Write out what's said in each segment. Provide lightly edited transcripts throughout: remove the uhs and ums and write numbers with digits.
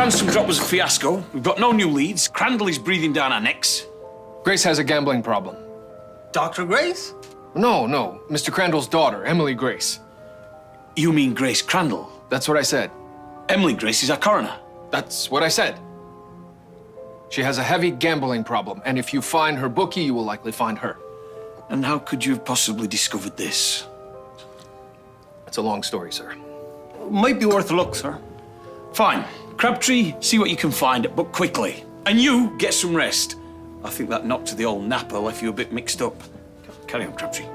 ransom drop was a fiasco. We've got no new leads. Crandall is breathing down our necks. Grace has a gambling problem. Dr. Grace? No, Mr. Crandall's daughter, Emily Grace. You mean Grace Crandall? That's what I said. Emily Grace is our coroner. That's what I said. She has a heavy gambling problem, and if you find her bookie, you will likely find her. And how could you have possibly discovered this? It's a long story, sir. Might be worth a look, sir. Fine. Crabtree, see what you can find, but quickly. And you, get some rest. I think that knock to the old napper left you a bit mixed up. Carry on, Crabtree.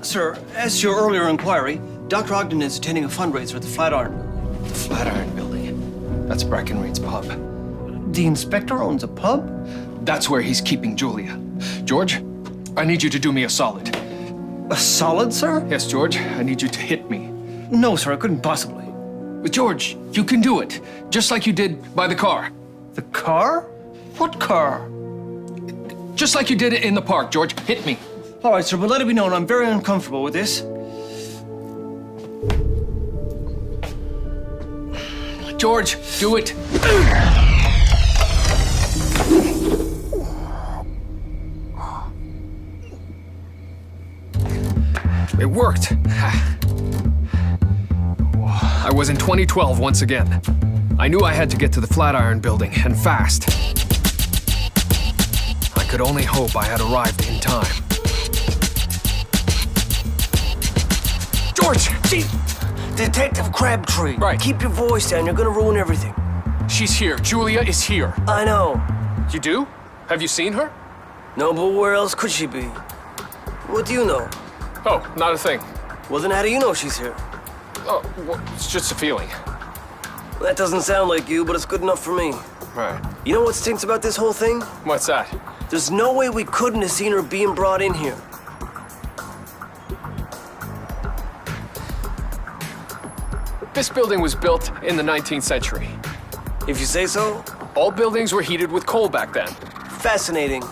Sir, as to your earlier inquiry, Dr. Ogden is attending a fundraiser at the Flatiron. The Flatiron Building. That's Breckenridge's pub. The inspector owns a pub? That's where he's keeping Julia. George, I need you to do me a solid. A solid, sir? Yes, George, I need you to hit me. No, sir, I couldn't possibly. But George, you can do it, just like you did by the car. The car? What car? Just like you did it in the park, George. Hit me. All right, sir, but let it be known I'm very uncomfortable with this. George, do it. It worked. I was in 2012 once again. I knew I had to get to the Flatiron Building, and fast. I could only hope I had arrived in time. George! Detective Crabtree. Right. Keep your voice down. You're gonna ruin everything. She's here. Julia is here. I know. You do? Have you seen her? No, but where else could she be? What do you know? Oh, not a thing. Well, then how do you know she's here? Oh, well, it's just a feeling. That doesn't sound like you, but it's good enough for me. Right. You know what stinks about this whole thing? What's that? There's no way we couldn't have seen her being brought in here. This building was built in the 19th century. If you say so. All buildings were heated with coal back then. Fascinating.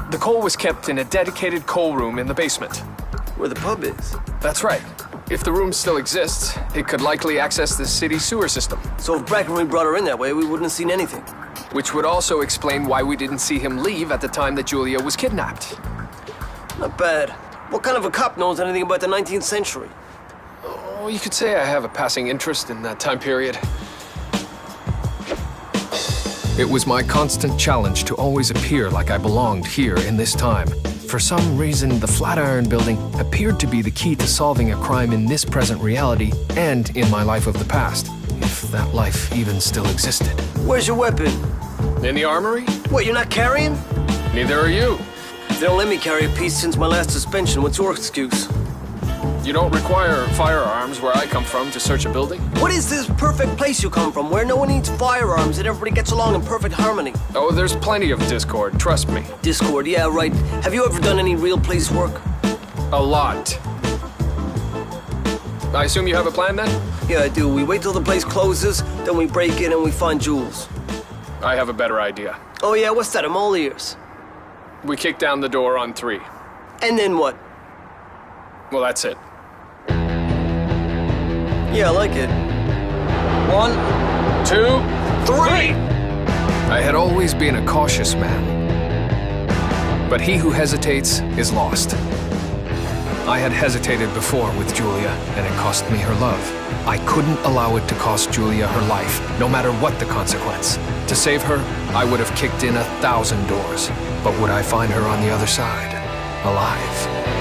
The coal was kept in a dedicated coal room in the basement. Where the pub is. That's right. If the room still exists, it could likely access the city's sewer system. So if Breckenridge brought her in that way, we wouldn't have seen anything. Which would also explain why we didn't see him leave at the time that Julia was kidnapped. Not bad. What kind of a cop knows anything about the 19th century? Oh, you could say I have a passing interest in that time period. It was my constant challenge to always appear like I belonged here in this time. For some reason, the Flatiron Building appeared to be the key to solving a crime in this present reality and in my life of the past, if that life even still existed. Where's your weapon? In the armory? What, you're not carrying? Neither are you. They don't let me carry a piece since my last suspension. What's your excuse? You don't require firearms where I come from to search a building? What is this perfect place you come from, where no one needs firearms and everybody gets along in perfect harmony? Oh, there's plenty of discord, trust me. Discord, yeah, right. Have you ever done any real police work? A lot. I assume you have a plan then? Yeah, I do. We wait till the place closes, then we break in and we find jewels. I have a better idea. Oh yeah, what's that? I'm all ears. We kick down the door on 3. And then what? Well, that's it. Yeah, I like it. 1, 2, 3! I had always been a cautious man. But he who hesitates is lost. I had hesitated before with Julia, and it cost me her love. I couldn't allow it to cost Julia her life, no matter what the consequence. To save her, I would have kicked in 1,000 doors. But would I find her on the other side, alive?